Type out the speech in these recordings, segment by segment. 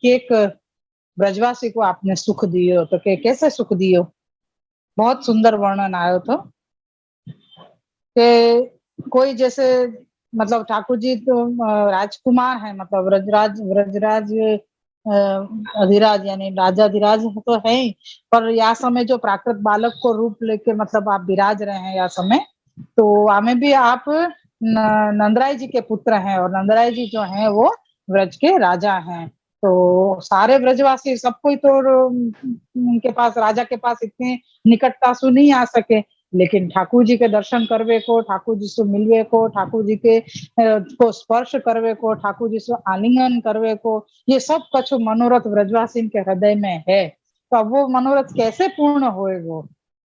प्रत्येक ब्रजवासी को आपने सुख दियो, तो कैसे सुख दियो? बहुत सुंदर वर्णन आयो तो कि कोई जैसे मतलब ठाकुर जी तो राजकुमार है, मतलब व्रजराज अधिराज यानी राजाधिराज तो है ही, पर या समय जो प्राकृत बालक को रूप लेके मतलब आप विराज रहे हैं या समय, तो हमें भी आप नंदराय जी के पुत्र हैं, और नंदराय जी जो हैं वो व्रज के राजा हैं। तो सारे ब्रजवासी सब कोई तो उनके पास, राजा के पास इतने निकटता से नहीं आ सके, लेकिन ठाकुर जी के दर्शन करवे को, ठाकुर जी से मिलवे को, ठाकुर जी के को स्पर्श करवे को, ठाकुर जी से आलिंगन करवे को, ये सब कछु मनोरथ ब्रजवासी के हृदय में है। तो अब वो मनोरथ कैसे पूर्ण होए वो,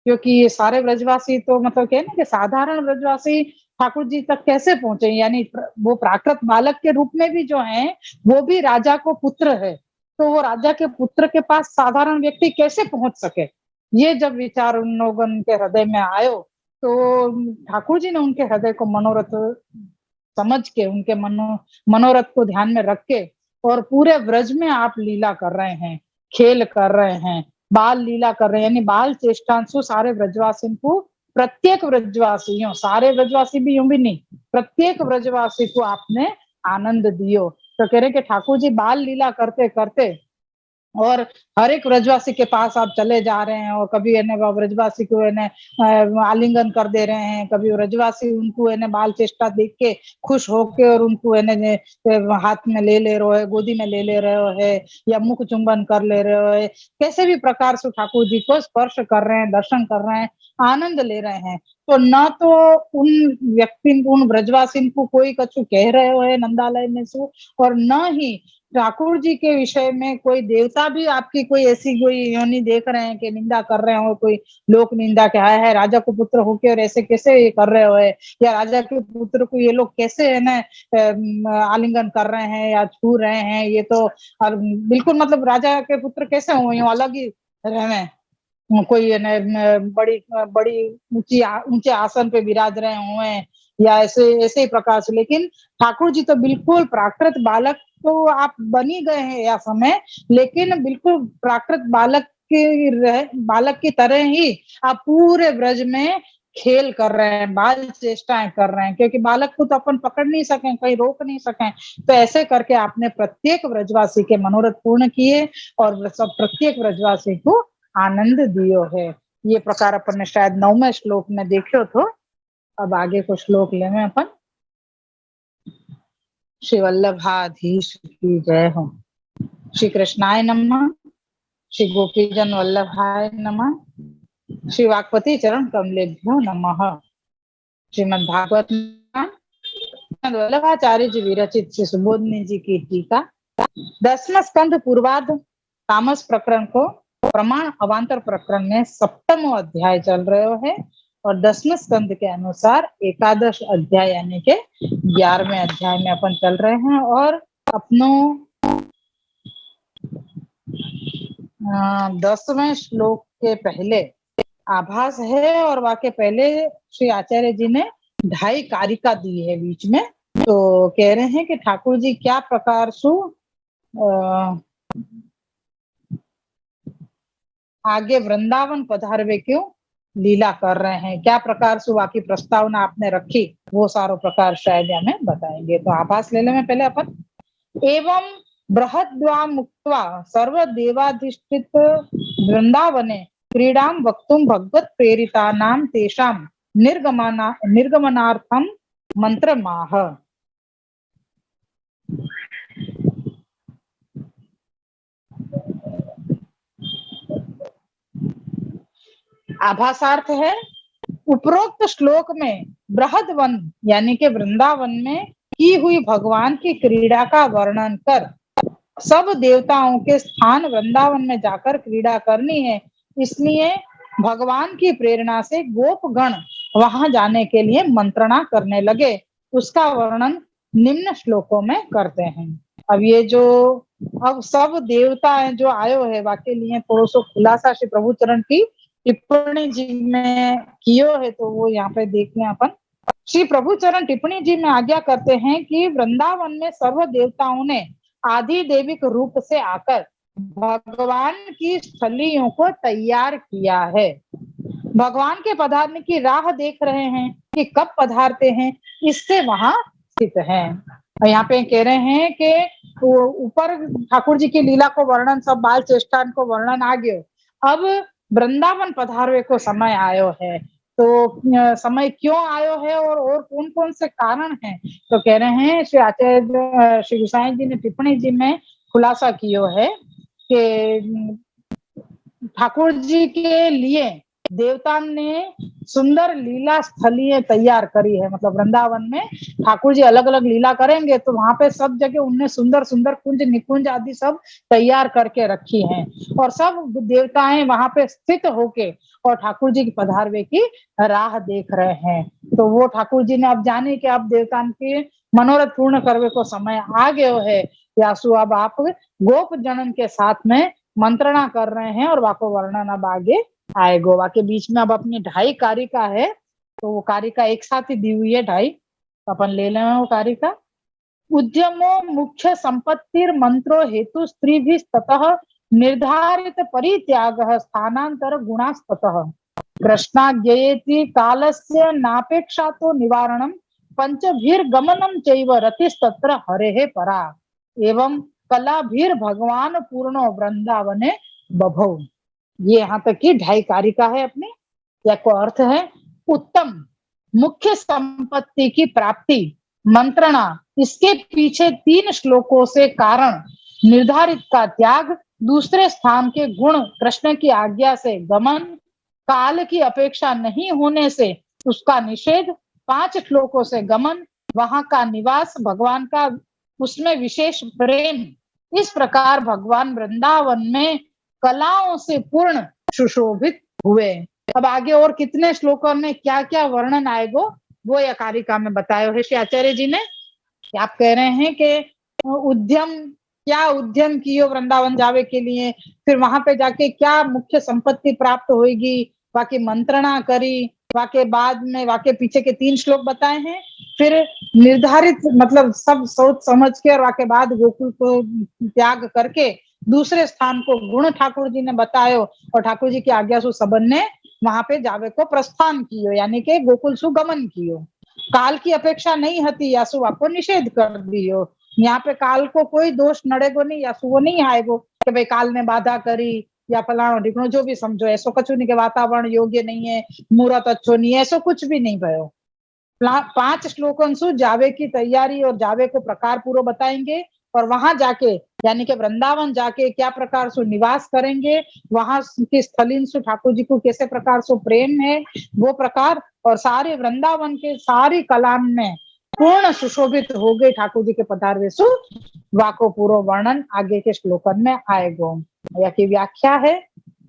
क्योंकि ये सारे ब्रजवासी तो मतलब क्या है ना कि साधारण ब्रजवासी ठाकुर जी तक कैसे पहुंचे, यानी वो प्राकृत बालक के रूप में भी जो है वो भी राजा को पुत्र है, तो वो राजा के पुत्र के पास साधारण व्यक्ति कैसे पहुंच सके। ये जब विचार उन लोगों के हृदय में आयो, तो ठाकुर जी ने उनके हृदय को मनोरथ समझ के, उनके मनोरथ को ध्यान में रख के, और पूरे व्रज में आप लीला कर रहे हैं, खेल कर रहे हैं, बाल लीला कर रहे हैं, यानी बाल चेष्टांशु सारे ब्रजवासी को, प्रत्येक ब्रजवासियों, सारे ब्रजवासी भी यूं भी नहीं, प्रत्येक ब्रजवासी को आपने आनंद दियो। तो कह रहे कि ठाकुर जी बाल लीला करते करते और हर एक ब्रजवासी के पास आप चले जा रहे हैं, और कभी ब्रजवासी को आलिंगन कर दे रहे हैं, कभी ब्रजवासी उनको बाल चेष्टा देख के खुश होके और उनको हाथ में ले रहे हो, गोदी में ले रहे हो है, या मुख चुंबन कर ले रहे हो है, कैसे भी प्रकार से ठाकुर जी को स्पर्श कर रहे हैं, दर्शन कर रहे हैं, आनंद ले रहे हैं। तो न तो उन व्यक्ति, उन ब्रजवासी को कोई कछु कह रहे हो है नंदालय में से, और न ही ठाकुर जी के विषय में कोई देवता भी आपकी कोई ऐसी कोई योनि देख रहे हैं कि निंदा कर रहे हो, कोई लोक निंदा के आया है राजा को पुत्र होके और ऐसे कैसे ये कर रहे हो है, या राजा के पुत्र को ये लोग कैसे है ना आलिंगन कर रहे हैं या छू रहे हैं, ये तो और बिल्कुल मतलब राजा के पुत्र कैसे हो, यूं अलग ही रहे, कोई बड़ी बड़ी ऊंचे आसन पे विराज रहे हुए हैं, या ऐसे ऐसे ही प्रकार से। लेकिन ठाकुर जी तो बिल्कुल प्राकृत बालक तो आप बन ही गए हैं या समय, लेकिन बिल्कुल प्राकृत बालक की तरह ही आप पूरे ब्रज में खेल कर रहे हैं, बाल चेष्टाएं कर रहे हैं, क्योंकि बालक को तो अपन पकड़ नहीं सके, कहीं रोक नहीं सके, तो ऐसे करके आपने प्रत्येक ब्रजवासी के मनोरथ पूर्ण किए और सब प्रत्येक ब्रजवासी को आनंद दियो है। ये प्रकार अपन ने शायद 9वें श्लोक में देखियो तो। अब आगे को श्लोक लेवे अपन। श्री वल्लभाधीश की जय हो। श्री कृष्णाय नमः। श्री गोपीजन वल्लभाय नमः। श्री वाक्पति चरण कमलेभ्यो नमः। श्रीमद् भागवत वल्लभाचार्य जी विरचित श्री सुबोधनी जी की टीका 10वां स्कंध पूर्वार्ध तामस प्रकरण को प्रमाण अवांतर प्रकरण में 7वां अध्याय चल रहे है, और 10वें स्कंध के अनुसार एकादश अध्याय यानी के 11वें अध्याय में अपन चल रहे हैं। और अपनों 10वें श्लोक के पहले आभास है, और वाके पहले श्री आचार्य जी ने 2.5 कारिका दी है बीच में। तो कह रहे हैं कि ठाकुर जी क्या प्रकार सु आगे वृंदावन पधारवे क्यों लीला कर रहे हैं, क्या प्रकार से वाकी प्रस्तावना आपने रखी, वो सारो प्रकार शायद हमें बताएंगे। तो आभास लेने में पहले अपन एवं बृहद्वा मुक्त्वा सर्वदेवाधिष्ठित वृंदावने क्रीडां वक्तुं भगवत प्रेरितानां तेषां निर्गमनार्थं मंत्रमाह। आभासार्थ है उपरोक्त श्लोक में बृहद वन यानी के वृंदावन में की हुई भगवान की क्रीड़ा का वर्णन कर सब देवताओं के स्थान वृंदावन में जाकर क्रीड़ा करनी है, इसलिए भगवान की प्रेरणा से गोपगण वहां जाने के लिए मंत्रणा करने लगे। उसका वर्णन निम्न श्लोकों में करते हैं। अब ये जो अब सब देवता है जो आयो है वाके लिए थोड़ा सा खुलासा श्री प्रभु चरण की टिप्पणी जी में कियो है, तो वो यहाँ पे देख लें अपन। श्री प्रभु चरण टिप्पणी जी में आज्ञा करते हैं कि वृंदावन में सर्व देवताओं ने आदि देविक रूप से आकर भगवान की स्थलियों को तैयार किया है। भगवान के पधारने की राह देख रहे हैं कि कब पधारते हैं, इससे वहां स्थित हैं। और यहाँ पे कह रहे हैं कि ऊपर ठाकुर जी की लीला को वर्णन, सब बाल चेष्टान को वर्णन आ गयो, अब वृंदावन पधारवे को समय आयो है। तो समय क्यों आयो है और कौन कौन से कारण हैं, तो कह रहे हैं श्री आचार्य श्री गोसाई जी ने टिप्पणी जी में खुलासा किया है कि ठाकुर जी के लिए देवता ने सुंदर लीला स्थलीय तैयार करी है। मतलब वृंदावन में ठाकुर जी अलग अलग लीला करेंगे तो वहां पे सब जगह उनने सुंदर सुंदर कुंज निकुंज आदि सब तैयार करके रखी हैं, और सब देवताएं वहां पे स्थित होके और ठाकुर जी की पधारवे की राह देख रहे हैं। तो वो ठाकुर जी ने अब जाने कि अब देवता के मनोरथ पूर्ण करवे को समय आ गयो है, यासु अब आप गोप जनन के साथ में मंत्रणा कर रहे हैं, और वाको वर्णन अब आगे आएगो। वाके बीच में अब अपनी 2.5 कारिका है, तो वो कारिका एक साथ ही दी हुई है 2.5, तो अपन ले लें वो कारिका। उद्यमो मुख्य संपत्तिर मंत्रो हेतु स्त्री भी ततः निर्धारित परित्याग स्थानांतर गुणास्ततः कृष्णाज्ञेति कालस्य नापेक्षा तो निवारणम पंचभिर्गमनम चैव रतिस्तत्र हरेः परा एवं कलाभिर भगवान पूर्णो वृंदावने बभौ। ये यहाँ तक की 2.5 कारिका है अपनी, या को अर्थ है उत्तम मुख्य संपत्ति की प्राप्ति मंत्रणा, इसके पीछे 3 श्लोकों से कारण निर्धारित का त्याग, दूसरे स्थान के गुण कृष्ण की आज्ञा से गमन, काल की अपेक्षा नहीं होने से उसका निषेध, 5 श्लोकों से गमन, वहां का निवास, भगवान का उसमें विशेष प्रेम, इस प्रकार भगवान वृंदावन में कलाओं से पूर्ण सुशोभित हुए। अब आगे और कितने श्लोकों में क्या क्या वर्णन आएगो वो यह कारिका में बताया है श्री आचार्य जी ने। आप कह रहे हैं कि उद्यम, क्या उद्यम कियो वृंदावन जावे के लिए, फिर वहां पे जाके क्या मुख्य संपत्ति प्राप्त होगी, बाकी मंत्रणा करी, वाके बाद में वाके पीछे के 3 श्लोक बताए हैं, फिर निर्धारित मतलब सब सोच समझ के और वाके बाद गोकुल को त्याग करके दूसरे स्थान को गुण ठाकुर जी ने बतायो, और ठाकुर जी की आज्ञा से सबन ने वहां पे जावे को प्रस्थान कियो, यानी कि गोकुल सु गमन कियो। काल की अपेक्षा नहीं हती, यासु आपको निषेध कर दियो। यहाँ पे काल को कोई दोष नड़ेगो नहीं, यासु वो नहीं आएगो कि भाई काल ने बाधा करी या फलाणो ढिकणो, जो भी समझो, ऐसो कछु नहीं के वातावरण योग्य नहीं है, मुहूर्त अच्छो नहीं है, ऐसो कुछ भी नहीं भयो। 5 श्लोकों से जावे की तैयारी और जावे को प्रकार पूर्व बताएंगे, और वहां जाके यानी कि वृंदावन जाके क्या प्रकार से निवास करेंगे, वहां की स्थलीन से ठाकुर जी को कैसे प्रकार से प्रेम है वो प्रकार, और सारे वृंदावन के सारी कला में पूर्ण सुशोभित हो गए ठाकुर जी के पधारवे सु, वाको पूर्व वर्णन आगे के श्लोकन में आएगो। या की व्याख्या है,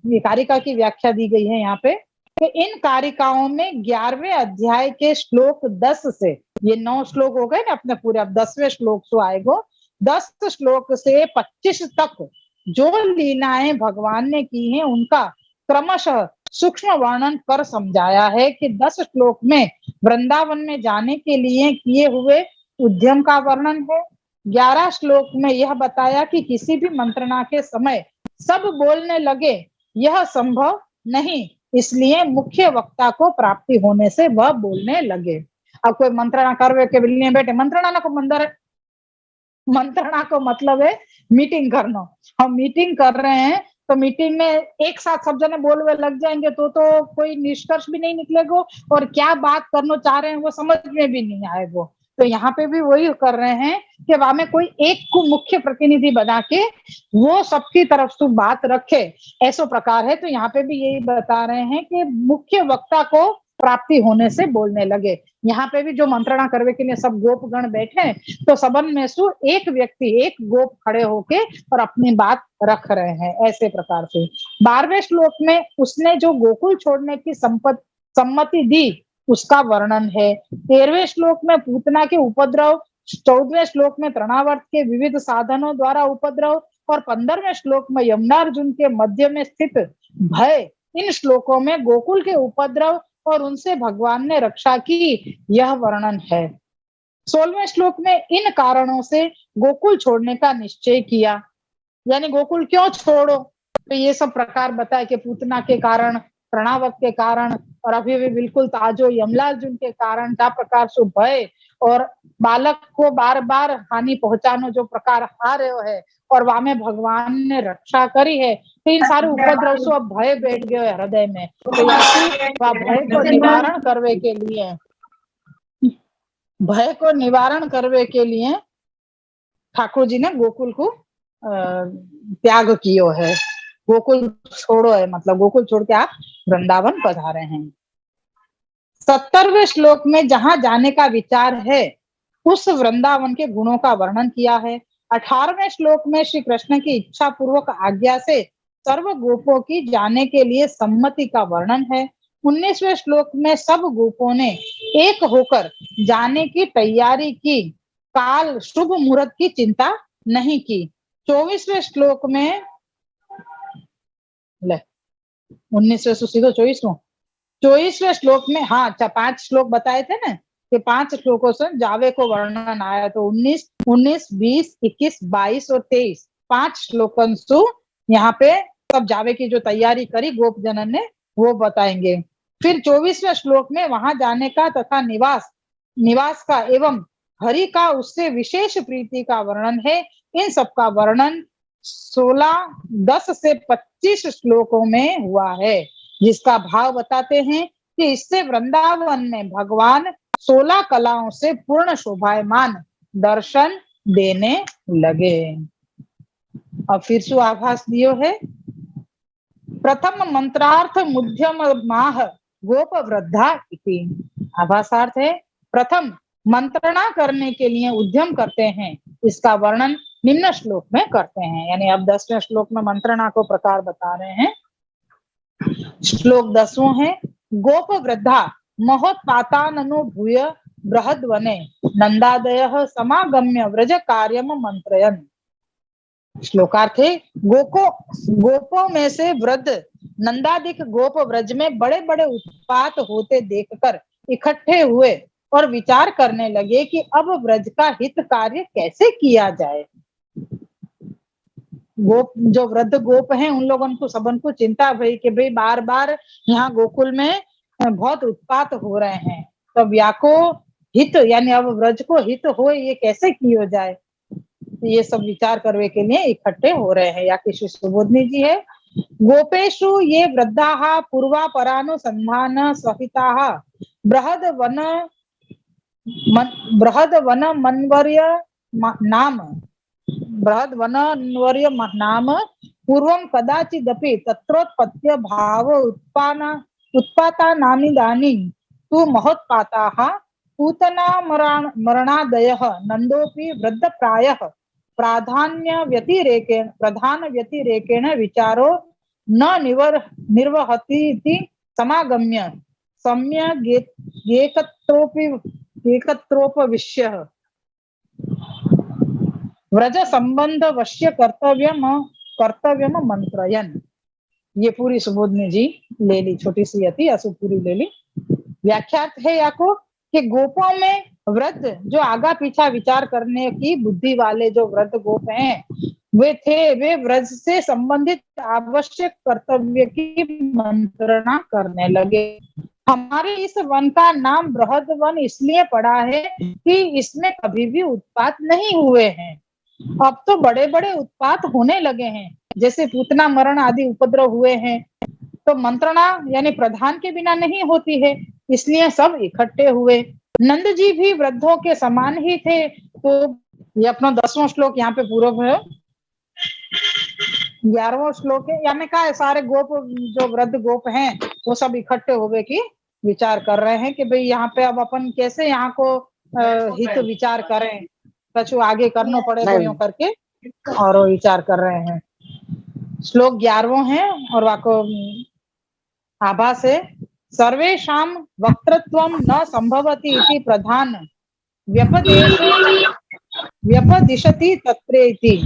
ये कारिका की व्याख्या दी गई है यहाँ पे कि इन कारिकाओं में 11वें अध्याय के श्लोक 10 से, ये 9 श्लोक हो गए ना अपने पूरे, अब 10वें श्लोक से आएगो, 10 श्लोक से 25 तक जो लीलाएं भगवान ने की हैं उनका क्रमशः सूक्ष्म वर्णन कर समझाया है कि 10 श्लोक में वृंदावन में जाने के लिए किए हुए उद्यम का वर्णन है। 11 श्लोक में यह बताया कि किसी भी मंत्रणा के समय सब बोलने लगे यह संभव नहीं, इसलिए मुख्य वक्ता को प्राप्ति होने से वह बोलने लगे। अब कोई मंत्रणा करवे के लिए बैठे, मंत्रणा को मंत्रणा को मतलब है मीटिंग करना, हम मीटिंग कर रहे हैं तो मीटिंग में एक साथ सब जने बोलवे लग जाएंगे तो कोई निष्कर्ष भी नहीं निकलेगा, और क्या बात करना चाह रहे हैं वो समझ में भी नहीं आएगा। तो यहाँ पे भी वही कर रहे हैं कि वहां में कोई एक को मुख्य प्रतिनिधि बना के वो सबकी तरफ से बात रखे, ऐसा प्रकार है। तो यहाँ पे भी यही बता रहे हैं कि मुख्य वक्ता को प्राप्ति होने से बोलने लगे। यहाँ पे भी जो मंत्रणा करवे के लिए सब गोप गण बैठे तो सबन में से एक व्यक्ति, एक गोप खड़े होके और अपनी बात रख रहे हैं, ऐसे प्रकार से। 12वें श्लोक में उसने जो गोकुल छोड़ने की सम्मति दी उसका वर्णन है। 13वें श्लोक में पूतना के उपद्रव, 14वें श्लोक में तृणावर्त के विविध साधनों द्वारा उपद्रव, और 15वें श्लोक में यमुनार्जुन के मध्य में स्थित भय। इन श्लोकों में गोकुल के उपद्रव और उनसे भगवान ने रक्षा की यह वर्णन है। 16वें श्लोक में इन कारणों से गोकुल छोड़ने का निश्चय किया, यानी गोकुल क्यों छोड़ो, तो ये सब प्रकार बताए कि पूतना के कारण, प्रणावक के कारण, और अभी भी बिल्कुल ताजो यमलार्जुन के कारण जा प्रकार से भय और बालक को बार बार हानि पहुंचानो जो प्रकार आ रहे है, और वामे भगवान ने रक्षा करी है, तो इन सारे उपद्रव से अब भय बैठ गयो है हृदय में, तो याकू वह भय को निवारण करवे के लिए, भय को निवारण करवे के लिए ठाकुर जी ने गोकुल को त्याग कियो है, गोकुल छोड़ो है, मतलब गोकुल छोड़ के आप वृंदावन पधारे हैं। 70वें श्लोक में जहां जाने का विचार है उस वृंदावन के गुणों का वर्णन किया है। 18वें श्लोक में श्री कृष्ण की इच्छा पूर्वक आज्ञा से सर्व गोपों की जाने के लिए सम्मति का वर्णन है। 19वें श्लोक में सब गोपों ने एक होकर जाने की तैयारी की, काल शुभ मुहूर्त की चिंता नहीं की। 24वें श्लोक में 19वें से सीधो 24वें श्लोक में, हाँ अच्छा 5 श्लोक बताए थे ना कि 5 श्लोकों से जावे को वर्णन आया, तो 19, 20, 21, 22 और 23 5 श्लोकन सु यहाँ पे सब जावे की जो तैयारी करी गोप जनन ने वो बताएंगे। फिर 24वें श्लोक में वहां जाने का तथा निवास का एवं हरि का उससे विशेष प्रीति का वर्णन है। इन सब का वर्णन 10 से 25 श्लोकों में हुआ है, जिसका भाव बताते हैं कि इससे वृंदावन में भगवान 16 कलाओं से पूर्ण शोभायमान दर्शन देने लगे। अब फिर सु आभास दियो है। प्रथम मंत्रार्थ मुध्यम माह गोप वृद्धा इति। आभासार्थ है प्रथम मंत्रणा करने के लिए उद्यम करते हैं, इसका वर्णन निम्न श्लोक में करते हैं, यानी अब 10वें श्लोक में मंत्रणा को प्रकार बता रहे हैं। श्लोक 10वां है, गोप वृद्धा महोत्पाताननुभूय बृहद्वने नंदादयः समागम्य व्रज कार्यम मंत्रयन्। श्लोकार्थ है, गोपों में से वृद्ध नंदादिक गोप व्रज में बड़े बड़े उत्पात होते देखकर इकट्ठे हुए और विचार करने लगे कि अब व्रज का हित कार्य कैसे किया जाए। गोप जो वृद्ध गोप हैं उन लोगों को सबन को चिंता भई कि भाई बार बार यहाँ गोकुल में बहुत उत्पात हो रहे हैं, तो व्याको हित यानी अब व्रज को हित हो ये कैसे किया जाए, ये सब विचार करने के लिए इकट्ठे हो रहे हैं। या किसी सुबोधनी जी है, गोपेशु ये वृद्धा पूर्वापरानुसंधान सहिता बृहद वन मनवर्य नाम बृहद वनवर्य नाम पूर्वं कदाचिदपि तत्रोत्पत्त्य भाव उत्पाता नानिदानी तु महोत्पाताः पूतना मरणादयः नंदोपि वृद्धप्रायः प्रधान व्यतिरेकेण विचारो न निर्वहति समागम्य सम्यग् एकत्रोपविश्य व्रज संबंध वश्य कर्तव्यम मंत्रयन। ये पूरी सुबोधनी जी ले ली, छोटी सी अति असु पूरी ले ली। व्याख्यात है याको कि गोपों में वृद्ध जो आगा पीछा विचार करने की बुद्धि वाले जो वृद्ध गोप हैं वे व्रज से संबंधित आवश्यक कर्तव्य की मंत्रणा करने लगे। हमारे इस वन का नाम बृहद वन इसलिए पड़ा है कि इसमें कभी भी उत्पात नहीं हुए हैं। अब तो बड़े बड़े उत्पात होने लगे हैं, जैसे पूतना मरण आदि उपद्रव हुए हैं, तो मंत्रणा यानी प्रधान के बिना नहीं होती है, इसलिए सब इकट्ठे हुए। नंद जी भी वृद्धों के समान ही थे। तो ये अपना 10वां श्लोक यहाँ पे पूर्व है, 11वां श्लोक है, यानी कहा सारे गोप जो वृद्ध गोप हैं वो सब इकट्ठे हो गए कि विचार कर रहे हैं कि भाई यहाँ पे अब अपन कैसे यहाँ को हित विचार करें, कछु आगे करना पड़ेगा यूं करके, और वो विचार कर रहे हैं। श्लोक 11वां है और वाको आभास है, सर्वेषां वक्तृत्वं न संभवति इति प्रधान व्यपदिशति तत्रेति।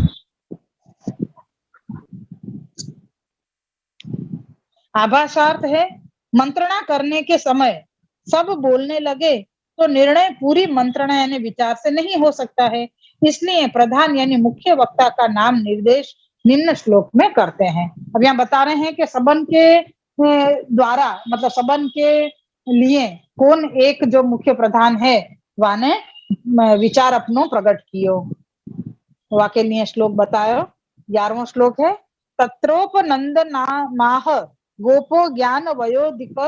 आभासार्थ है, मंत्रणा करने के समय सब बोलने लगे तो निर्णय पूरी मंत्रणा यानी विचार से नहीं हो सकता है। इसलिए प्रधान यानी मुख्य वक्ता का नाम निर्देश निम्न श्लोक में करते हैं। अब यहाँ बता रहे हैं कि सबन के द्वारा मतलब सबन के लिए कौन एक जो मुख्य प्रधान है वाने विचार अपनो प्रकट कियो। वाके लिए श्लोक बतायो। 11वां श्लोक है तत्रोपनंद माह गोपो ज्ञान वयोधिक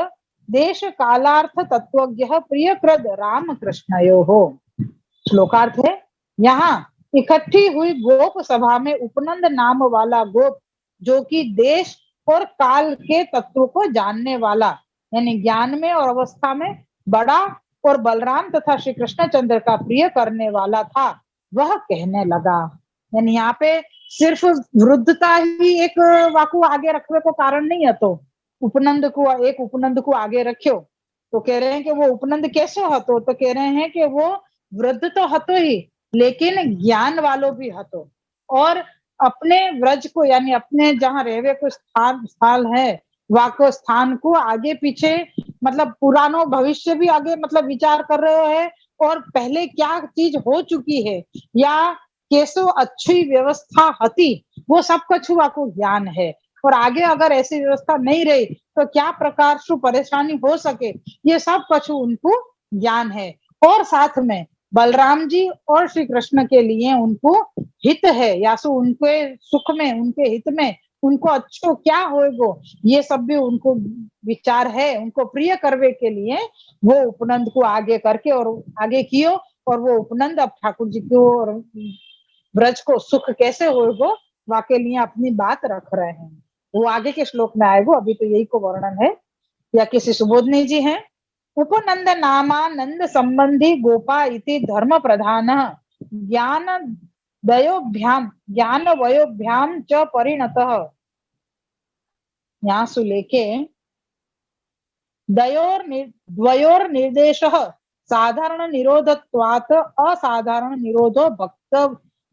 देश कालार्थ तत्वज्ञ प्रियकृद राम कृष्णयो हो। श्लोकार्थ है यहाँ इकट्ठी हुई गोप सभा में उपनंद नाम वाला गोप जो कि देश और काल के तत्व को जानने वाला यानी ज्ञान में और अवस्था में बड़ा और बलराम तथा श्री कृष्णचंद्र का प्रिय करने वाला था, वह कहने लगा। यानी यहाँ पे सिर्फ वृद्धता ही एक वाकु आगे रखने को कारण नहीं है, तो उपनंद को आगे रखियो तो कह रहे हैं कि वो उपनंद कैसे हतो, तो कह रहे हैं कि वो वृद्ध तो हतो ही लेकिन ज्ञान वालों भी हतो और अपने व्रज को यानी अपने जहाँ रहवे को स्थान है वाको स्थान को आगे पीछे मतलब पुरानो भविष्य भी आगे मतलब विचार कर रहे हैं और पहले क्या चीज हो चुकी है या कैसो अच्छी व्यवस्था हती वो सब कुछ वाको ज्ञान है और आगे अगर ऐसी व्यवस्था नहीं रही तो क्या प्रकार से परेशानी हो सके ये सब कुछ उनको ज्ञान है। और साथ में बलराम जी और श्री कृष्ण के लिए उनको हित है या सो उनके सुख में उनके हित में उनको अच्छो क्या होएगो ये सब भी उनको विचार है। उनको प्रिय करवे के लिए वो उपनंद को आगे करके और आगे कियो और वो उपनंद अब ठाकुर जी को और ब्रज को सुख कैसे होएगो वाके लिए अपनी बात रख रहे हैं। वो आगे के श्लोक में आएगो, अभी तो यही को वर्णन है। या किसी सुबोधनी जी हैं उपनंद नामानंद संबंधी गोपा इति धर्म प्रधान ज्ञान ज्ञान वयोभ्याम च परिणतः। यहाँ से लेके द्वयोर निर्देशः साधारण निरोधत्वात् असाधारण निरोधो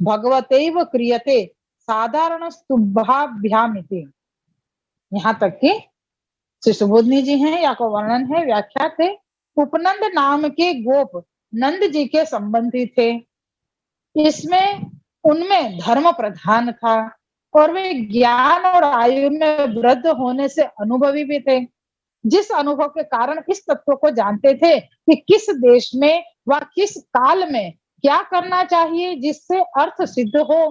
भगवतेव क्रियते साधारण स्तुभाभ्यामिति। यहाँ तक कि श्री सुबोधनी जी हैं या को वर्णन है व्याख्या थे। उपनंद नाम के गोप नंद जी के संबंधी थे, इसमें उनमें धर्म प्रधान था और वे ज्ञान और आयु में वृद्ध होने से अनुभवी भी थे, जिस अनुभव के कारण इस तत्व को जानते थे कि किस देश में व किस काल में क्या करना चाहिए जिससे अर्थ सिद्ध हो,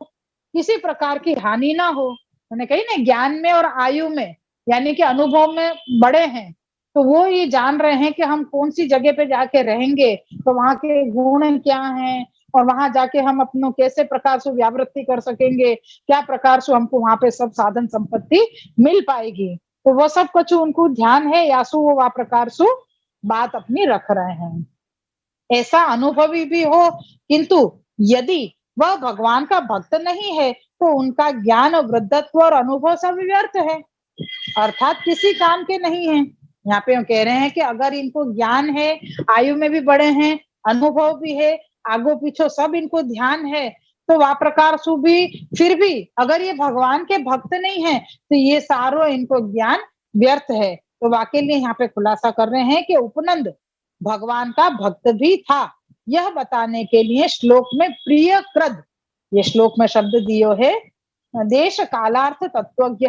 किसी प्रकार की हानि ना हो। मैंने कही ना ज्ञान में और आयु में यानी कि अनुभव में बड़े हैं तो वो ये जान रहे हैं कि हम कौन सी जगह पे जाके रहेंगे तो वहां के गुण क्या हैं और वहां जाके हम अपनों कैसे प्रकार से व्यावृत्ति कर सकेंगे, क्या प्रकार से हमको वहां पे सब साधन संपत्ति मिल पाएगी। तो वो सब कुछ उनको ध्यान है या सु वो वह प्रकार से बात अपनी रख रहे हैं। ऐसा अनुभवी भी हो किंतु यदि वह भगवान का भक्त नहीं है तो उनका ज्ञान वृद्धत्व और अनुभव सब व्यर्थ है, अर्थात किसी काम के नहीं है। यहाँ पे हम कह रहे हैं कि अगर इनको ज्ञान है, आयु में भी बड़े हैं, अनुभव भी है, आगो पीछो सब इनको ध्यान है, तो वह प्रकार से भी फिर भी अगर ये भगवान के भक्त नहीं है तो ये सारो इनको ज्ञान व्यर्थ है। तो वाकई लिए यहाँ पे खुलासा कर रहे हैं कि उपनंद भगवान का भक्त भी था, यह बताने के लिए श्लोक में प्रिय कृद ये श्लोक में शब्द दियो है देश कालार्थ तत्वज्ञ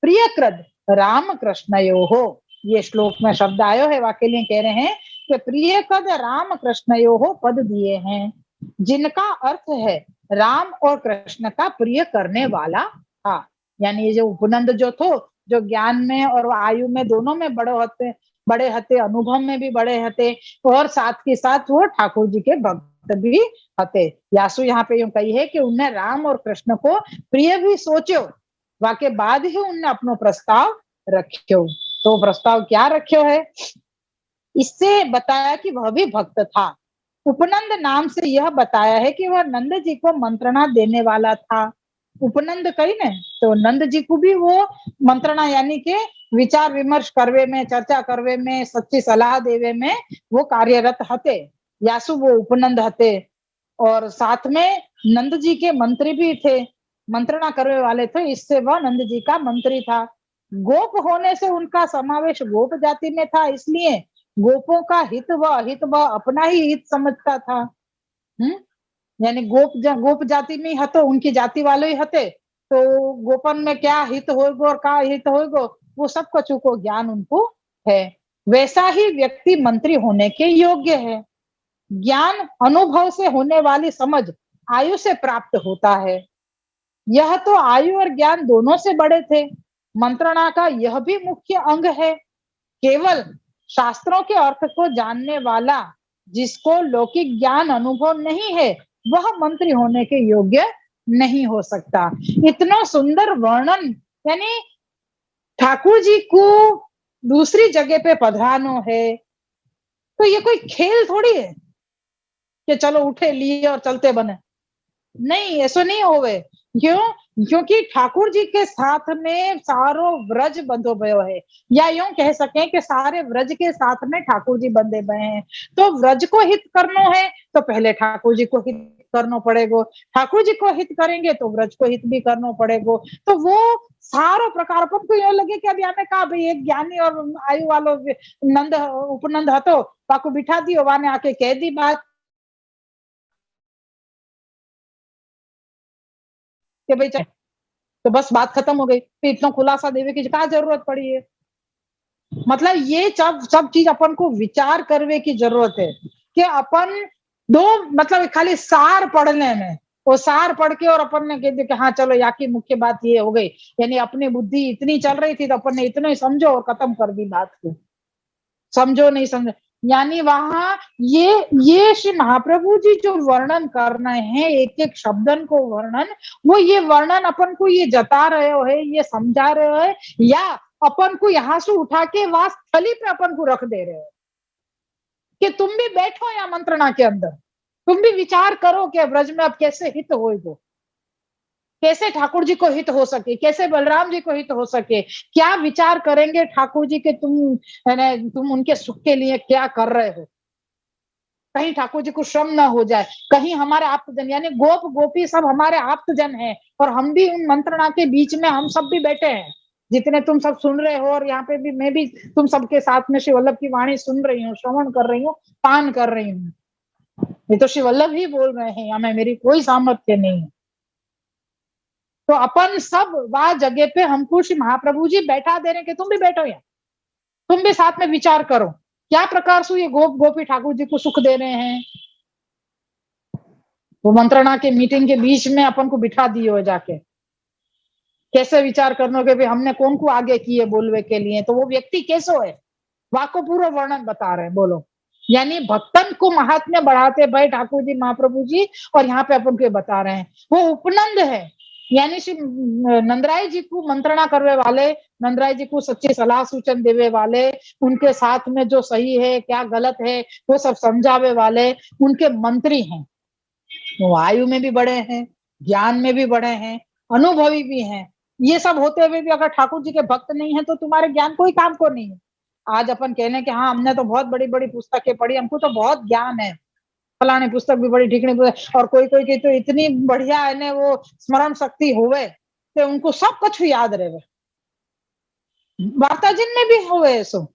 प्रिय कृद राम कृष्णयो हो। ये श्लोक में शब्द आयो है वाकई लिए कह रहे हैं कि प्रिय कृद राम कृष्णयो हो पद दिए हैं जिनका अर्थ है राम और कृष्ण का प्रिय करने वाला था। यानी ये जो उपनंद जो थो जो ज्ञान में और आयु में दोनों में बड़े हते अनुभव में भी बड़े हते और साथ के साथ वो ठाकुर जी के भक्त भी हते। यासु यहाँ पे यूं कही है कि उन्हें राम और कृष्ण को प्रिय भी सोचो वाके बाद ही उनने अपनो प्रस्ताव रखियो। तो प्रस्ताव क्या रखियो है, इससे बताया कि वह भी भक्त था। उपनंद नाम से यह बताया है कि वह नंद जी को मंत्रणा देने वाला था। उपनंद कही ने तो नंद जी को भी वो मंत्रणा यानी के विचार विमर्श करवे में चर्चा करवे में सच्ची सलाह देवे में वो कार्यरत हते। यासु वो उपनंद हते और साथ में नंद जी के मंत्री भी थे, मंत्रणा करने वाले थे, इससे वह नंद जी का मंत्री था। गोप होने से उनका समावेश गोप जाति में था, इसलिए गोपों का हित व अहित वह अपना ही हित समझता था। यानी गोप जाति में हतो, उनकी जाति वाले ही हते, तो गोपन में क्या हित होगो और का हित होगो वो सब कछु को ज्ञान उनको है। वैसा ही व्यक्ति मंत्री होने के योग्य है। ज्ञान अनुभव से होने वाली समझ आयु से प्राप्त होता है। यह तो आयु और ज्ञान दोनों से बड़े थे। मंत्रणा का यह भी मुख्य अंग है। केवल शास्त्रों के अर्थ को जानने वाला, जिसको लौकिक ज्ञान अनुभव नहीं है, वह मंत्री होने के योग्य नहीं हो सकता। इतना सुंदर वर्णन, यानी ठाकुर जी को दूसरी जगह पे पधरानो है, तो ये कोई खेल थोड़ी है कि चलो उठे लिए और चलते बने। नहीं, ऐसा नहीं होवे। क्यों? क्योंकि ठाकुर जी के साथ में सारो व्रज बंधो भयो है, या यूं कह सकें कि सारे व्रज के साथ में ठाकुर जी बंधे भये हैं। तो व्रज को हित करनो है तो पहले ठाकुर जी को हित करनो पड़ेगो, ठाकुर जी को हित करेंगे तो व्रज को हित भी करनो पड़ेगो। तो वो सारो प्रकार अपन को यूं लगे कि अभी हमें कहा भाई एक ज्ञानी और आयु वालो नंद उपनंद हतो, पाको बिठा दियो, वाने आके कह दी बात कि भाई तो बस बात खत्म हो गई। तो इतना खुलासा देवे की क्या जरूरत पड़ी है? मतलब ये सब सब चीज अपन को विचार करने की जरूरत है कि अपन दो, मतलब खाली सार पढ़ने में, वो सार पढ़ के और अपन ने कह दिया कि हाँ चलो यहाँ की मुख्य बात ये हो गई, यानी अपनी बुद्धि इतनी चल रही थी तो अपन ने इतना ही समझो और खत्म कर दी बात को। समझो नहीं समझो, यानी वहां ये श्री महाप्रभु जी जो वर्णन कर रहे हैं, एक एक शब्दन को वर्णन, वो ये वर्णन अपन को ये जता रहे हो है, ये समझा रहे हो है, या अपन को यहाँ से उठा के वहां स्थली पे अपन को रख दे रहे हो कि तुम भी बैठो या मंत्रणा के अंदर, तुम भी विचार करो कि ब्रज में अब कैसे हित होएगो, कैसे ठाकुर जी को हित हो सके, कैसे बलराम जी को हित हो सके, क्या विचार करेंगे ठाकुर जी के तुम उनके सुख के लिए क्या कर रहे हो, कहीं ठाकुर जी को श्रम ना हो जाए, कहीं हमारे आप्तजन यानी गोप गोपी सब हमारे आप्तजन हैं, और हम भी उन मंत्रणा के बीच में हम सब भी बैठे हैं, जितने तुम सब सुन रहे हो, और यहाँ पे भी मैं भी तुम सबके साथ में श्री वल्लभ की वाणी सुन रही हूँ, श्रवण कर रही हूँ, पान कर रही हूँ। ये तो श्री वल्लभ ही बोल रहे हैं, हमें मेरी कोई सामर्थ्य नहीं है। तो अपन सब वह जगह पे हमको श्री महाप्रभु जी बैठा दे रहे हैं कि तुम भी बैठो यहाँ, तुम भी साथ में विचार करो क्या प्रकार से ये गोप गोपी ठाकुर जी को सुख दे रहे हैं। वो मंत्रणा के मीटिंग के बीच में अपन को बिठा दिए हो जाके, कैसे विचार करने के भी हमने कौन को आगे किए बोलवे के लिए, तो वो व्यक्ति कैसो है, वाको पूरा वर्णन बता रहे हैं। बोलो, यानी भक्तन को महात्म्य बढ़ाते भाई ठाकुर जी महाप्रभु जी, और यहाँ पे अपन को बता रहे हैं वो उपनंद है, यानी श्री नंदराय जी को मंत्रणा करने वाले, नंदराय जी को सच्ची सलाह सूचन देवे वाले, उनके साथ में जो सही है क्या गलत है वो सब समझावे वाले उनके मंत्री हैं। वो आयु में भी बड़े हैं, ज्ञान में भी बड़े हैं, अनुभवी भी हैं। ये सब होते हुए भी अगर ठाकुर जी के भक्त नहीं है तो तुम्हारे ज्ञान कोई काम को नहीं है। आज अपन कहने कि हाँ हमने तो बहुत बड़ी बड़ी पुस्तकें पढ़ी, हमको तो बहुत ज्ञान है, फलाने पुस्तक भी बड़ी ठिकनी पुस्तक, और कोई कोई की तो इतनी बढ़िया है ने वो स्मरण शक्ति होवे तो उनको सब कुछ याद रहे। वार्ता जिन में भी होवे ऐसो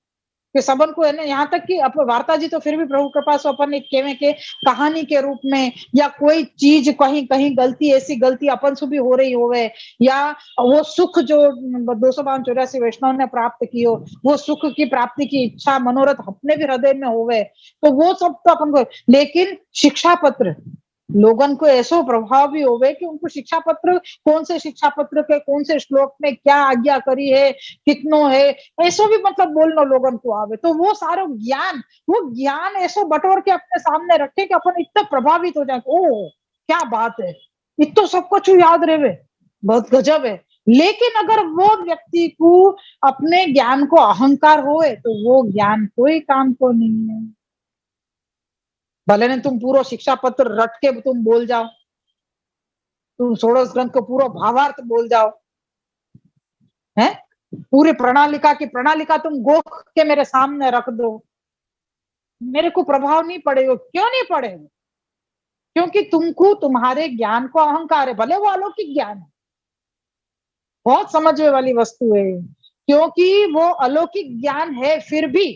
कि सबन को है ना, यहाँ तक कि वार्ता जी तो फिर भी प्रभु कृपा से अपन एक केवे के कहानी के रूप में, या कोई चीज कहीं कहीं गलती, ऐसी गलती अपन से भी हो रही होवे, या वो सुख जो 252 वैष्णव ने प्राप्त कियो, वो सुख की प्राप्ति की इच्छा मनोरथ अपने भी हृदय में होवे, तो वो सब तो अपन को। लेकिन शिक्षा पत्र लोगन को ऐसा प्रभाव भी होवे कि उनको शिक्षा पत्र, कौन से शिक्षा पत्र के कौन से श्लोक में क्या आज्ञा करी है, कितनो है, ऐसो भी मतलब बोलना लोगन को आवे, तो वो सारा ज्ञान, वो ज्ञान ऐसो बटोर के अपने सामने रखे कि अपन इतना प्रभावित हो जाए, ओ क्या बात है, इतो सब कुछ याद रहे, बहुत गजब है। लेकिन अगर वो व्यक्ति को अपने ज्ञान को अहंकार होए तो वो ज्ञान कोई काम को नहीं है। भले ने तुम पूरा शिक्षा पत्र रट के तुम बोल जाओ, तुम षोडश ग्रंथ को पूरा भावार्थ बोल जाओ, है पूरी प्रणालिका की प्रणालिका तुम गोख के मेरे सामने रख दो, मेरे को प्रभाव नहीं पड़ेगा। क्यों नहीं पड़ेगा? क्योंकि तुमको तुम्हारे ज्ञान को अहंकार है, भले वो अलौकिक ज्ञान है, बहुत समझने वाली वस्तु है, क्योंकि वो अलौकिक ज्ञान है, फिर भी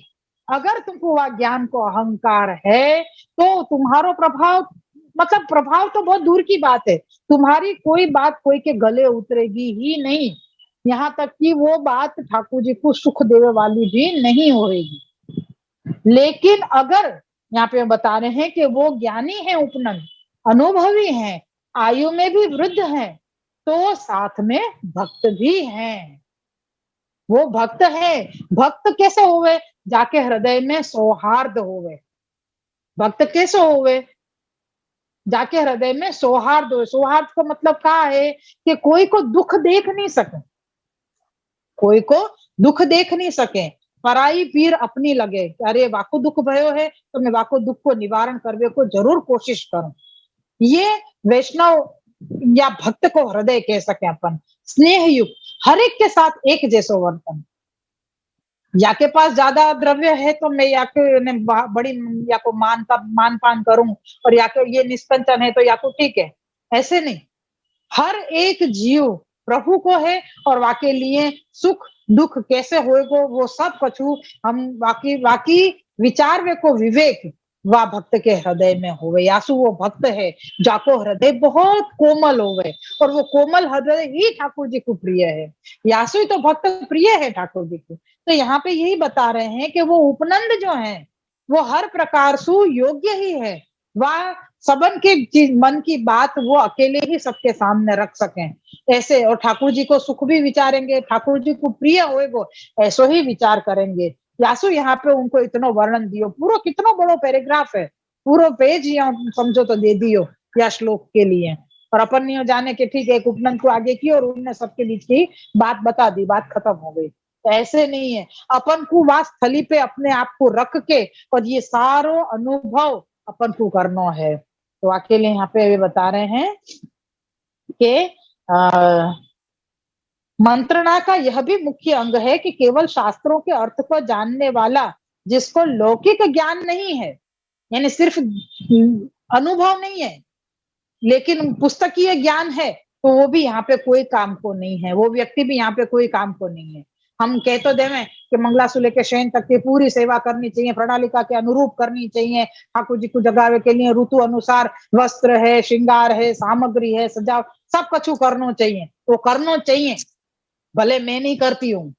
अगर तुमको वह ज्ञान को अहंकार है तो तुम्हारो प्रभाव, मतलब प्रभाव तो बहुत दूर की बात है, तुम्हारी कोई बात कोई के गले उतरेगी ही नहीं, यहाँ तक कि वो बात ठाकुर जी को सुख देने वाली भी नहीं होगी। लेकिन अगर यहाँ पे बता रहे हैं कि वो ज्ञानी है, उपनंद अनुभवी हैं, आयु में भी वृद्ध हैं, तो साथ में भक्त भी हैं। वो भक्त है। भक्त कैसे होवे? जाके हृदय में सौहार्द होवे। भक्त कैसे होवे? जाके हृदय में सौहार्द हो। सौहार्द का मतलब क्या है कि कोई को दुख देख नहीं सके, कोई को दुख देख नहीं सके, पराई पीर अपनी लगे, अरे वाको दुख भयो है तो मैं वाको दुख को निवारण करने को जरूर कोशिश करूं। ये वैष्णव या भक्त को हृदय कह सके अपन। स्नेह युक्त, हर एक के साथ एक जैसो वर्तन। या के पास ज्यादा द्रव्य है तो मैं या के बड़ी या को मान पान करूं, और या के ये निष्कंचन है तो या को ठीक है, ऐसे नहीं। हर एक जीव प्रभु को है, और वाके लिए सुख दुख कैसे होएगो वो सब कछु हम वाकी विचार वे को विवेक वा भक्त के हृदय में होवे। यासु वो भक्त है जाको हृदय बहुत कोमल होवे, और वो कोमल हृदय ही ठाकुर जी को प्रिय है। यासु ही तो भक्त प्रिय है ठाकुर जी को। तो यहाँ पे यही बता रहे हैं कि वो उपनंद जो है वो हर प्रकार से योग्य ही है, वह सबन के मन की बात वो अकेले ही सबके सामने रख सकें ऐसे, और ठाकुर जी को सुख भी विचारेंगे, ठाकुर जी को प्रिय होएगो ऐसो ही विचार करेंगे। यासु यहाँ पे उनको इतना वर्णन दियो, पूरा कितना बड़ो पैराग्राफ है, पूरा पेज यहाँ समझो तो दे दियो या श्लोक के लिए। और अपन नहीं जाने के ठीक है, एक उपनंद को आगे की और उनने सबके बीच की बात बता दी, बात खत्म हो गई। तो ऐसे नहीं है, अपन को वास थली पे अपने आप को रख के और ये सारो अनुभव अपन को करना है। तो अकेले यहाँ पे वे बता रहे हैं कि मंत्रणा का यह भी मुख्य अंग है कि केवल शास्त्रों के अर्थ को जानने वाला, जिसको लौकिक ज्ञान नहीं है, यानी सिर्फ अनुभव नहीं है लेकिन पुस्तकीय ज्ञान है, तो वो भी यहाँ पे कोई काम को नहीं है, वो व्यक्ति भी यहाँ पे कोई काम को नहीं है। हम कह तो देवें कि मंगला से लेकर शयन तक की पूरी सेवा करनी चाहिए, प्रणालिका के अनुरूप करनी चाहिए, ठाकुर जी को जगावे के लिए ऋतु अनुसार वस्त्र है, श्रृंगार है, सामग्री है, सजाव सब कछु करना चाहिए, तो करना चाहिए। भले मैं नहीं करती हूँ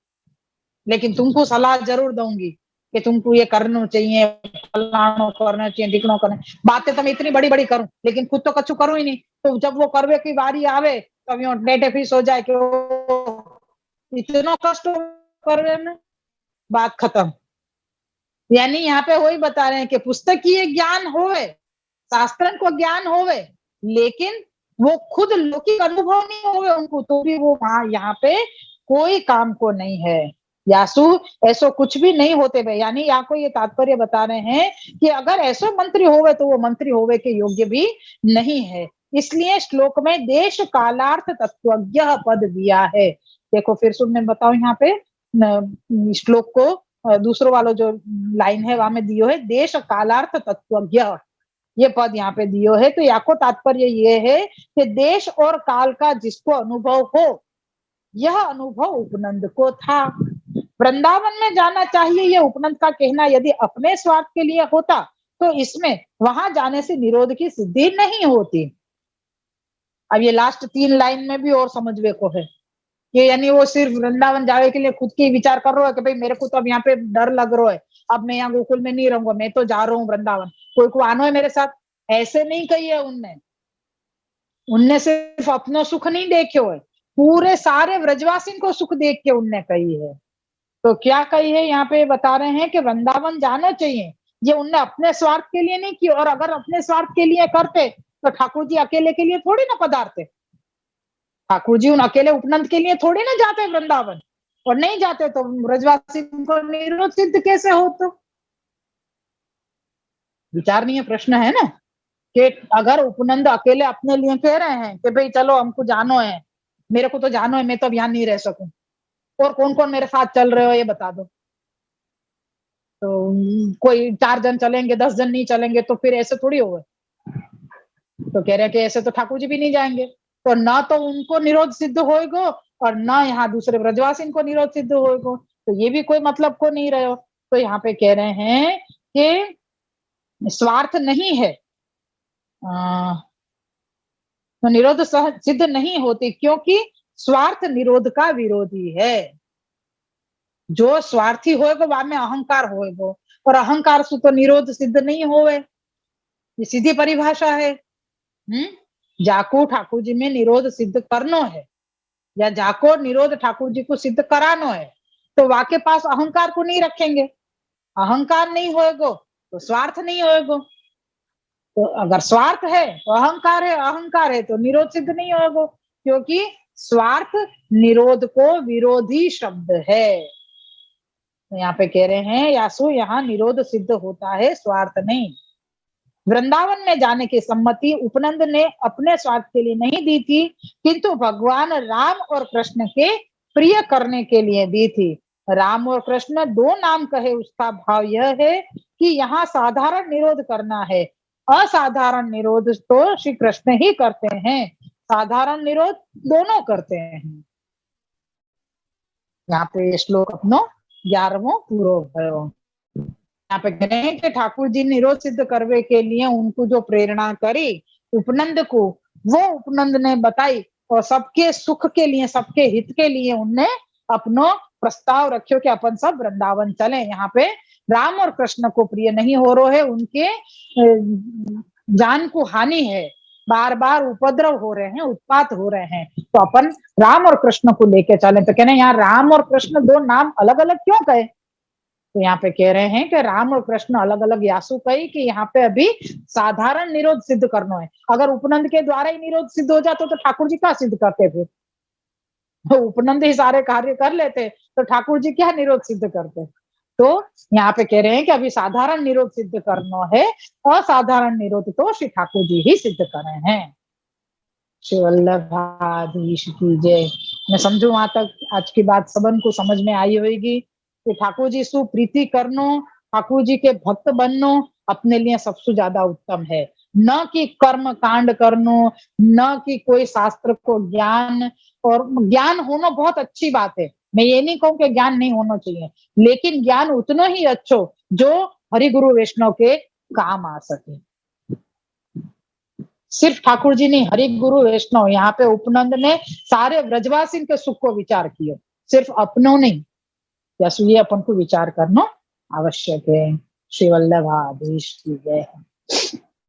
लेकिन तुमको सलाह जरूर दूंगी कि तुमको ये करना चाहिए, फलाना करना चाहिए, ढिकनो करना। बातें तो मैं इतनी बड़ी बड़ी करूं लेकिन खुद तो कछु करूं ही नहीं, तो जब वो करवे की बारी आवे तब यो डेटे फीस हो जाए कि इतना कष्ट करवे में, बात खत्म। यानी यहाँ पे वही बता रहे हैं कि पुस्तकीय ज्ञान होवे, शास्त्रन को ज्ञान होवे, लेकिन वो खुद लौकिक अनुभव नहीं होवे उनको, तो भी वो वहां यहाँ पे कोई काम को नहीं है। यासु ऐसो कुछ भी नहीं होते भाई, यानी यहाँ को ये तात्पर्य बता रहे हैं कि अगर ऐसे मंत्री होवे तो वो मंत्री होवे के योग्य भी नहीं है। इसलिए श्लोक में देश कालार्थ तत्वज्ञ पद दिया है। देखो फिर सुनने बताओ यहाँ पे श्लोक को दूसरों वालों जो लाइन है वहां में दियो है देश कालार्थ तत्वज्ञ, ये पद यहाँ पे दियो है। तो याको तात्पर्य ये है कि देश और काल का जिसको अनुभव हो, यह अनुभव उपनंद को था। वृंदावन में जाना चाहिए ये उपनंद का कहना यदि अपने स्वार्थ के लिए होता तो इसमें वहां जाने से निरोध की सिद्धि नहीं होती। अब ये लास्ट 3 लाइन में भी और समझवे को है कि यानी वो सिर्फ वृंदावन जाने के लिए खुद की विचार कर रहा है कि भाई मेरे को तो अब यहाँ पे डर लग रहा है, अब मैं यहाँ गोकुल में नहीं रहूंगा, मैं तो जा रहा हूँ वृंदावन, कोई को आनो है मेरे साथ, ऐसे नहीं कही है उनने। उनने सिर्फ अपनो सुख नहीं देखे है, पूरे सारे व्रजवासी को सुख देख के उनने कही है। तो क्या कही है यहाँ पे बता रहे हैं कि वृंदावन जाना चाहिए, ये उनने अपने स्वार्थ के लिए नहीं किया, और अगर अपने स्वार्थ के लिए करते तो ठाकुर जी अकेले के लिए थोड़ी ना पधारते, ठाकुर जी उन अकेले उपनंद के लिए थोड़ी ना जाते वृंदावन, और नहीं जाते तो ब्रजवासी को निरोध सिद्ध कैसे हो? तो विचारणीय प्रश्न है ना कि अगर उपनंद अकेले अपने लिए कह रहे हैं कि भाई चलो हमको जानो है, मेरे को तो जानो है, मैं तो अब यहाँ नहीं रह सकूं, और कौन कौन मेरे साथ चल रहे हो ये बता दो। तो कोई 4 जन चलेंगे, 10 जन नहीं चलेंगे, तो फिर ऐसे थोड़ी होगा। तो कह रहे कि ऐसे तो ठाकुर जी भी नहीं जाएंगे, तो ना तो उनको निरोध सिद्ध होएगो और ना यहाँ दूसरे ब्रजवासी को निरोध सिद्ध होएगो, तो ये भी कोई मतलब को नहीं रहे हो। तो यहाँ पे कह रहे हैं कि स्वार्थ नहीं है, तो निरोध सिद्ध नहीं होती, क्योंकि स्वार्थ निरोध का विरोधी है। जो स्वार्थी होएगो बाद में अहंकार होएगो, और अहंकार से तो निरोध सिद्ध नहीं होवे, ये सीधी परिभाषा है। जाको ठाकुर जी में निरोध सिद्ध करनो है, या जाको निरोध ठाकुर जी को सिद्ध करानो है, तो वाके पास अहंकार को नहीं रखेंगे। अहंकार नहीं होएगो तो स्वार्थ नहीं होएगो, तो अगर स्वार्थ है तो अहंकार है, अहंकार है तो निरोध सिद्ध नहीं होगा, क्योंकि स्वार्थ निरोध को विरोधी शब्द है। तो यहाँ पे कह रहे हैं यासु यहाँ निरोध सिद्ध होता है, स्वार्थ नहीं। वृंदावन में जाने की सम्मति उपनंद ने अपने स्वार्थ के लिए नहीं दी थी, किंतु भगवान राम और कृष्ण के प्रिय करने के लिए दी थी। राम और कृष्ण दो नाम कहे, उसका भाव यह है कि यहाँ साधारण निरोध करना है, असाधारण निरोध तो श्री कृष्ण ही करते हैं, साधारण निरोध दोनों करते हैं। यहाँ पे श्लोक अपनो 11वां पूरो भयो। यहाँ पे कह रहे हैं कि ठाकुर जी निरोध सिद्ध करने के लिए उनको जो प्रेरणा करी उपनंद को, वो उपनंद ने बताई, और सबके सुख के लिए, सबके हित के लिए उनने अपनो प्रस्ताव रखियो कि अपन सब वृंदावन चले। यहाँ पे राम और कृष्ण को प्रिय नहीं हो रहे है, उनके जान को हानि है, बार बार उपद्रव हो रहे हैं, उत्पात हो रहे हैं, तो अपन राम और कृष्ण को लेके चले। तो कहने यहाँ राम और कृष्ण दो नाम अलग अलग क्यों कहे? तो यहाँ पे कह रहे हैं कि राम और कृष्ण अलग अलग यासु कही कि यहाँ पे अभी साधारण निरोध सिद्ध करना है। अगर उपनंद के द्वारा ही निरोध सिद्ध हो जाता तो ठाकुर जी क्या सिद्ध करते फिर? तो उपनंद ही सारे कार्य कर लेते तो ठाकुर जी क्या निरोध सिद्ध करते? तो यहाँ पे कह रहे हैं कि अभी साधारण निरोध सिद्ध करना है, असाधारण निरोध तो श्री ठाकुर जी ही सिद्ध कर रहे हैं। श्री वल्लभाधीश की जय। मैं समझू वहां तक आज की बात सबन को समझ में आई होगी कि ठाकुर जी सु प्रीति करनो, ठाकुर जी के भक्त बननो अपने लिए सबसे ज्यादा उत्तम है, न कि कर्म कांड करनो, न कि कोई शास्त्र को ज्ञान। और ज्ञान होना बहुत अच्छी बात है, मैं ये नहीं कहूँ कि ज्ञान नहीं होना चाहिए, लेकिन ज्ञान उतना ही अच्छो जो हरि गुरु वैष्णव के काम आ सके। सिर्फ ठाकुर जी नहीं, हरि गुरु वैष्णव, यहाँ पे उपनंद ने सारे व्रजवासी के सुख को विचार किया, सिर्फ अपनों नहीं। ये अपन को विचार करना आवश्यक है। श्री वल्लभाधीश की जय।